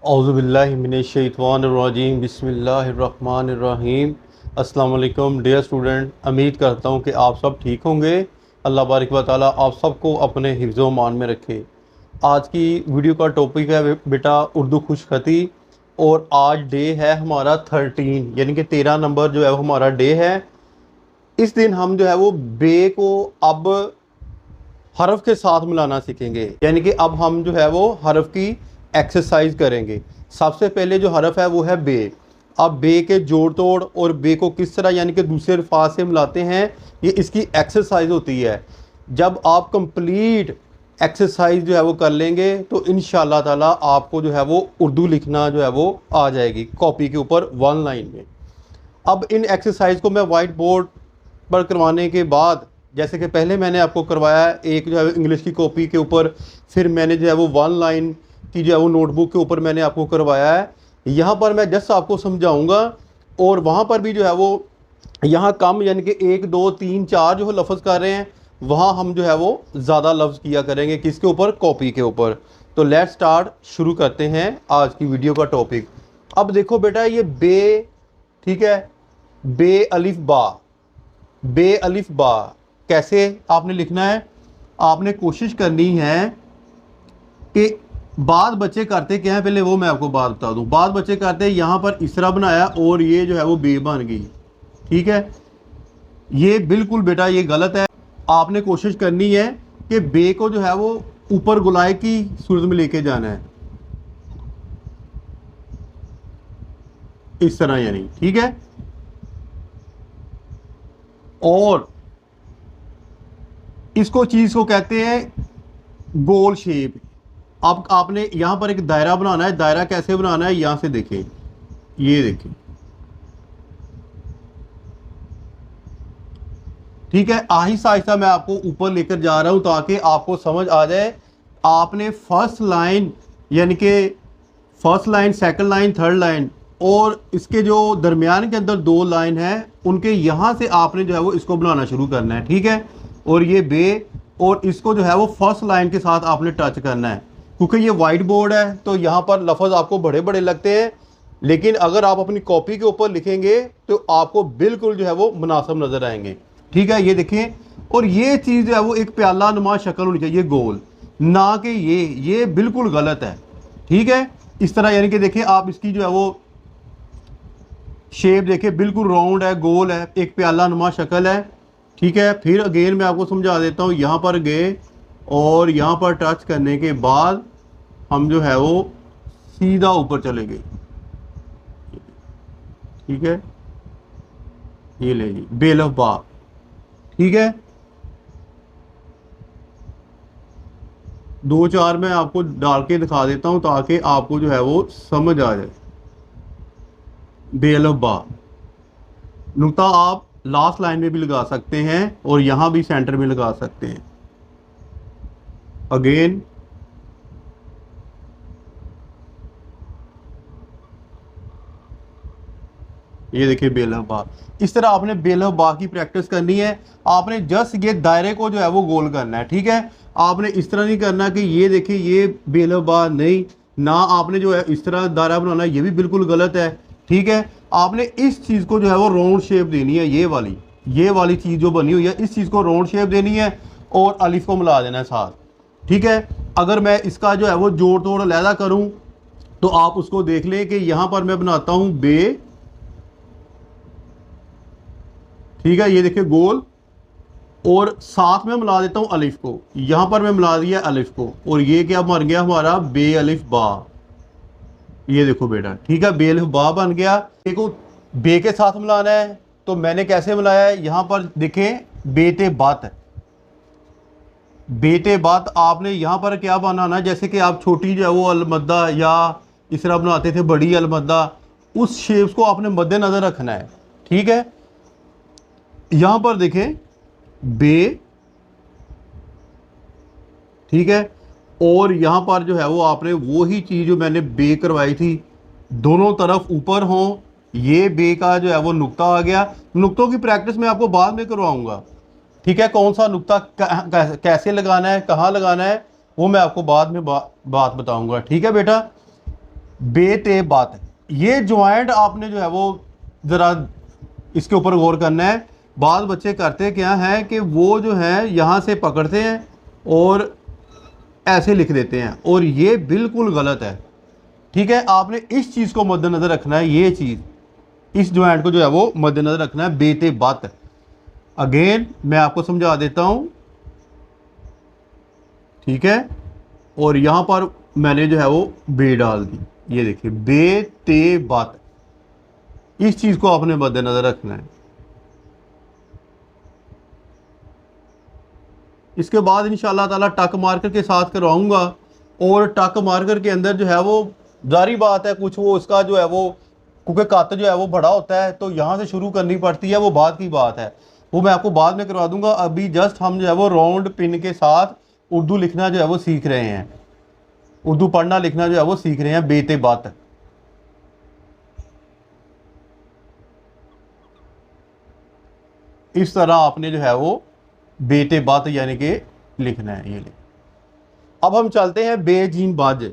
औज़ुबिल्लाहिमिनश्शैतानिर्रजीम बिस्मिल्लाहिर्रहमानिर्रहीम। अस्सलाम वालेकुम डियर स्टूडेंट, उम्मीद करता हूँ कि आप सब ठीक होंगे। अल्लाह बारिक व तआला आप सबको अपने हिफ्ज़ मान में रखे। आज की वीडियो का टॉपिक है बेटा उर्दू खुशखती। और आज डे है हमारा 13, यानी कि 13 नंबर जो है वो हमारा डे है। इस दिन हम जो है वो बे को अब हरफ के साथ मिलाना सीखेंगे, यानी कि अब हम जो है वो हरफ की एक्सरसाइज करेंगे। सबसे पहले जो हरफ है वो है बे। अब बे के जोड़ तोड़ और बे को किस तरह यानी कि दूसरे अल्फाज से मिलाते हैं, ये इसकी एक्सरसाइज होती है। जब आप कंप्लीट एक्सरसाइज जो है वो कर लेंगे तो इंशाल्लाह ताला आपको जो है वो उर्दू लिखना जो है वो आ जाएगी कॉपी के ऊपर वन लाइन में। अब इन एक्सरसाइज को मैं वाइट बोर्ड पर करवाने के बाद, जैसे कि पहले मैंने आपको करवाया एक जो है इंग्लिश की कॉपी के ऊपर, फिर मैंने जो है वो वन लाइन की जो है वो नोटबुक के ऊपर मैंने आपको करवाया है। यहाँ पर मैं जस्ट आपको समझाऊंगा और वहाँ पर भी जो है वो यहाँ कम यानी कि 1 2 3 4 जो लफ्ज़ कर रहे हैं, वहाँ हम जो है वो ज़्यादा लफ्ज़ किया करेंगे किसके ऊपर, कॉपी के ऊपर। तो लेट स्टार्ट, शुरू करते हैं आज की वीडियो का टॉपिक। अब देखो बेटा ये बे, ठीक है, बे अलिफ बा। बे अलिफ बा कैसे आपने लिखना है, आपने कोशिश करनी है कि बाद बच्चे करते क्या है, पहले वो मैं आपको बात बता दूं। बाद बच्चे करते हैं यहाँ पर इस तरह बनाया और ये जो है वो बे बन गई, ठीक है। ये बिल्कुल बेटा ये गलत है। आपने कोशिश करनी है कि बे को जो है वो ऊपर गुलाय की सूरत में लेके जाना है, इस तरह यानी, ठीक है। और इसको चीज़ को कहते हैं गोल शेप। अब आपने यहाँ पर एक दायरा बनाना है। दायरा कैसे बनाना है, यहाँ से देखें, ये देखें, ठीक है। आहिस्ता आहिस्ता मैं आपको ऊपर लेकर जा रहा हूँ ताकि आपको समझ आ जाए। आपने फर्स्ट लाइन यानी कि first line, second line, third line और इसके जो दरमियान के अंदर 2 लाइन है, उनके यहाँ से आपने जो है वो इसको बनाना शुरू करना है, ठीक है। और ये बे, और इसको जो है वो फर्स्ट लाइन के साथ आपने टच करना है। क्योंकि ये वाइट बोर्ड है तो यहाँ पर लफ्ज़ आपको बड़े बड़े लगते हैं, लेकिन अगर आप अपनी कॉपी के ऊपर लिखेंगे तो आपको बिल्कुल जो है वो मुनासिब नज़र आएंगे, ठीक है। ये देखें, और ये चीज़ जो है वो एक प्याला नुमा शक्ल होनी चाहिए, गोल, ना कि ये बिल्कुल गलत है, ठीक है। इस तरह यानी कि देखिए आप इसकी जो है वो शेप देखिए, बिल्कुल राउंड है, गोल है, एक प्याला नुमा शक्ल है, ठीक है। फिर अगेन मैं आपको समझा देता हूँ। यहाँ पर गए और यहाँ पर टच करने के बाद हम जो है वो सीधा ऊपर चले गए, ठीक है। ये ले जी बेलफ बा, ठीक है। 2 4 मैं आपको डाल के दिखा देता हूँ ताकि आपको जो है वो समझ आ जाए। बेलफ बा नुक्ता आप लास्ट लाइन में भी लगा सकते हैं और यहाँ भी सेंटर में लगा सकते हैं। अगेन ये देखिए बेलफ बा। इस तरह आपने बेलफ बा की प्रैक्टिस करनी है। आपने जस्ट ये दायरे को जो है वो गोल करना है, ठीक है। आपने इस तरह नहीं करना कि ये देखिए ये बेलफ बा, नहीं ना, आपने जो है इस तरह दायरा बनाना, ये भी बिल्कुल गलत है, ठीक है। आपने इस चीज़ को जो है वो राउंड शेप देनी है, ये वाली चीज़ जो बनी हुई है इस चीज़ को राउंड शेप देनी है और अलिफ को मिला देना है साथ, ठीक है। अगर मैं इसका जो है वो जोड़ तोड़ अलहदा करूँ तो आप उसको देख लें कि यहाँ पर मैं बनाता हूँ बे, ठीक है, ये देखिए गोल, और साथ में मिला देता हूँ अलिफ को। यहाँ पर मैं मिला दिया अलिफ को और ये क्या बन गया हमारा, बे अलिफ बा। ये देखो बेटा, ठीक है, बे अलिफ बा बन गया। देखो बे के साथ मिलाना है तो मैंने कैसे मिलाया है, यहाँ पर देखें बेते बात, बेते बात। आपने यहाँ पर क्या बनाना, जैसे कि आप छोटी जो है वो अलमद्दा या इस तरह बनाते थे बड़ी अलमद्दा, उस शेप्स को आपने मद्देनज़र रखना है, ठीक है। यहाँ पर देखें बे, ठीक है, और यहाँ पर जो है वो आपने वही चीज़ जो मैंने बे करवाई थी, दोनों तरफ ऊपर हों। ये बे का जो है वो नुक्ता आ गया। नुक्तों की प्रैक्टिस मैं आपको बाद में करवाऊंगा, ठीक है। कौन सा नुक्ता कैसे लगाना है, कहाँ लगाना है, वो मैं आपको बाद में बात बताऊंगा, ठीक है बेटा। बे ते बात, ये ज्वाइंट आपने जो है वो ज़रा इसके ऊपर गौर करना है। बाद बच्चे करते क्या हैं कि वो जो है यहाँ से पकड़ते हैं और ऐसे लिख देते हैं, और ये बिल्कुल गलत है। ठीक है, आपने इस चीज़ को मद्देनज़र रखना है, ये चीज़, इस ज्वाइंट को जो है वो मद्देनज़र रखना है, बेते बात। अगेन मैं आपको समझा देता हूँ, ठीक है। और यहाँ पर मैंने जो है वो बे डाल दी, ये देखिए बे ते बात, इस चीज़ को आपने मद्देनज़र रखना है। इसके बाद इंशाल्लाह ताला टक मार्कर के साथ करवाऊंगा, और टक मार्कर के अंदर जो है वो जारी बात है कुछ वो उसका जो है वो, क्योंकि कत जो है वो बड़ा होता है तो यहाँ से शुरू करनी पड़ती है, वो बाद की बात है, वो मैं आपको बाद में करवा दूंगा। अभी जस्ट हम जो है वो राउंड पिन के साथ उर्दू लिखना जो है वो सीख रहे हैं, उर्दू पढ़ना लिखना जो है वो सीख रहे हैं, बेते बात। इस तरह आपने जो है वो बेते बात यानी कि लिखना है, ये लिख। अब हम चलते हैं बेजीन बाज।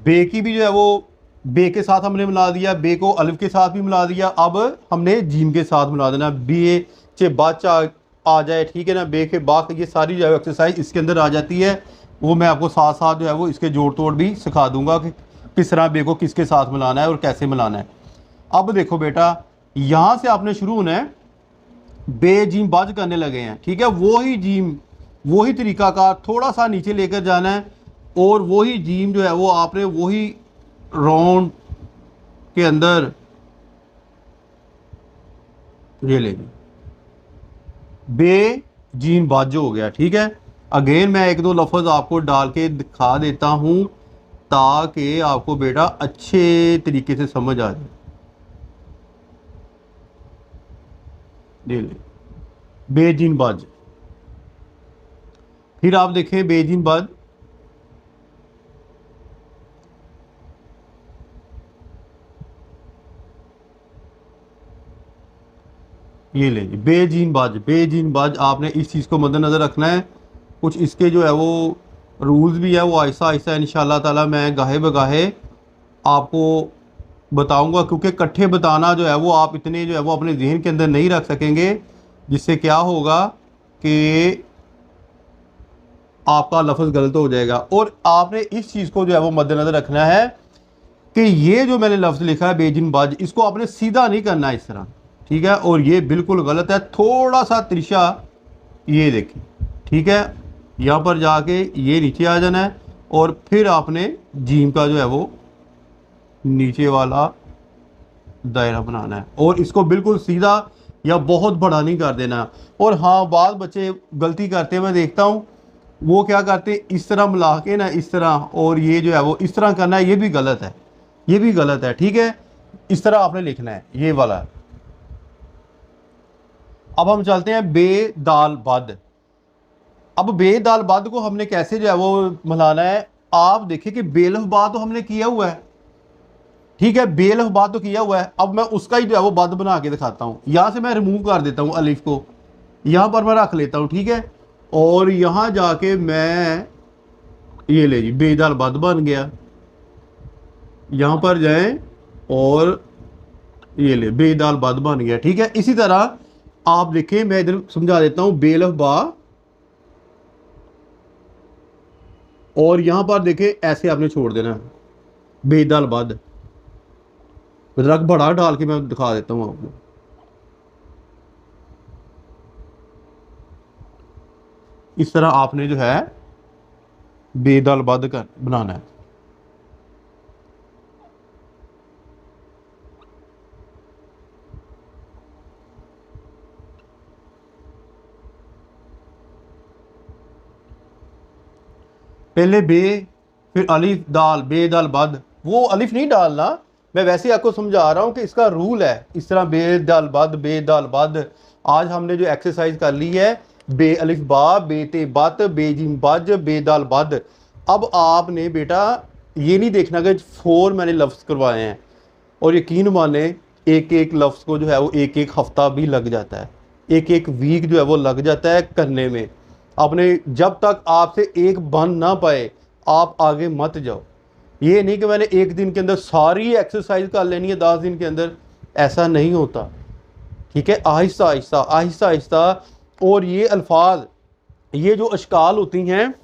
बे की भी जो है वो बे के साथ हमने मिला दिया, बे को अलिफ के साथ भी मिला दिया, अब हमने जीम के साथ मिला देना, बे चे बाच आ जाए, ठीक है ना, बे के बाक, ये सारी जो है एक्सरसाइज इसके अंदर आ जाती है। वो मैं आपको साथ साथ जो है वो इसके जोड़ तोड़ भी सिखा दूंगा कि किस तरह बे को किसके साथ मिलाना है और कैसे मिलाना है। अब देखो बेटा, यहाँ से आपने शुरू होना है, बे जीम बाज करने लगे हैं, ठीक है, वही जीम वही तरीका का थोड़ा सा नीचे लेकर जाना है, और वही जीम जो है वो आपने वही राउंड के अंदर ये लेंगे, बे जीन बाज हो गया, ठीक है। अगेन मैं एक दो लफ्ज़ आपको डाल के दिखा देता हूँ ताकि आपको बेटा अच्छे तरीके से समझ आ जाए। ले ले बेजीन बाज, फिर आप देखें बेजीन बाज, ये ले जी बेजीन बाज, बेजीन बाज आपने इस चीज़ को मद्देनज़र रखना है। कुछ इसके जो है वो रूल्स भी है, वो आहिस्ता आहिस्ता इंशाल्लाह ताला मैं गाहे बगाहे आपको बताऊंगा, क्योंकि इकट्ठे बताना जो है वो आप इतने जो है वो अपने जहन के अंदर नहीं रख सकेंगे, जिससे क्या होगा कि आपका लफ्ज़ गलत हो जाएगा। और आपने इस चीज़ को जो है वो मद्देनज़र रखना है कि ये जो मैंने लफ्ज़ लिखा है बेजिन बाज, इसको आपने सीधा नहीं करना इस तरह, ठीक है, और ये बिल्कुल गलत है, थोड़ा सा तिरछा, ये देखिए, ठीक है, यहाँ पर जाके ये नीचे आ जाना है, और फिर आपने जीम का जो है वो नीचे वाला दायरा बनाना है, और इसको बिल्कुल सीधा या बहुत बड़ा नहीं कर देना। और हाँ, बाद बच्चे गलती करते हैं, मैं देखता हूँ वो क्या करते हैं, इस तरह मिला के ना, इस तरह, और ये जो है वो इस तरह करना है, ये भी गलत है, ये भी गलत है, ठीक है, इस तरह आपने लिखना है, ये वाला। अब हम चलते हैं बे दाल बद। अब बे दाल बद को हमने कैसे जो है वो मिलाना है, आप देखिए कि बेलफ बा तो हमने किया हुआ है, ठीक है, बेलफ बा तो किया हुआ है, अब मैं उसका ही जो है वो बद बना के दिखाता हूँ। यहाँ से मैं रिमूव कर देता हूँ अलिफ को, यहाँ पर मैं रख लेता हूँ, ठीक है, और यहाँ जाके मैं ये ले जी बे दाल बद बन गया, यहाँ पर जाएं और ये ले बे दाल बद बन गया, ठीक है। इसी तरह आप देखें, मैं इधर समझा देता हूं, बेलफ बा, और यहां पर देखें ऐसे आपने छोड़ देना बेदाल बद, रख बड़ा डाल के मैं दिखा देता हूं आपको। इस तरह आपने जो है बेदाल बद कर बनाना है। पहले बे, फिर अलिफ दाल, बे दाल बद, वो अलिफ नहीं डालना, मैं वैसे आपको समझा रहा हूँ कि इसका रूल है, इस तरह बे दाल बद, बे दाल बद। आज हमने जो एक्सरसाइज कर ली है, बे अलिफ बा, बे ते बत, बे जिम बज, बे दाल बद। अब आपने बेटा ये नहीं देखना कि 4 मैंने लफ्ज़ करवाए हैं, और यकीन माने एक एक लफ्ज़ को जो है वो एक एक हफ्ता भी लग जाता है, एक एक वीक जो है वो लग जाता है करने में। आपने जब तक आपसे एक बन ना पाए आप आगे मत जाओ, ये नहीं कि मैंने एक दिन के अंदर सारी एक्सरसाइज कर लेनी है 10 दिन के अंदर, ऐसा नहीं होता। ठीक है, आहिस्ता आहिस्ता आहिस्ता आहिस्ता। और ये अल्फाज, ये जो अशकाल होती हैं,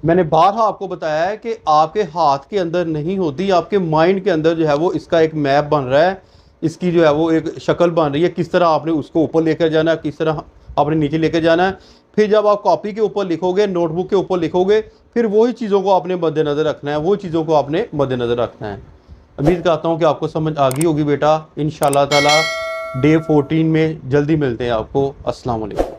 मैंने बारहा आपको बताया है कि आपके हाथ के अंदर नहीं होती, आपके माइंड के अंदर जो है वो इसका एक मैप बन रहा है, इसकी जो है वो एक शक्ल बन रही है, किस तरह आपने उसको ऊपर लेकर जाना है, किस तरह आपने नीचे लेकर जाना है। फिर जब आप कॉपी के ऊपर लिखोगे, नोटबुक के ऊपर लिखोगे, फिर वही चीज़ों को आपने मद्देनज़र रखना है, वही चीज़ों को आपने मद्देनज़र रखना है। उम्मीद करता हूँ कि आपको समझ आ गई होगी बेटा। इंशाअल्लाह ताला डे 14 में जल्दी मिलते हैं आपको। अस्सलाम वालेकुम।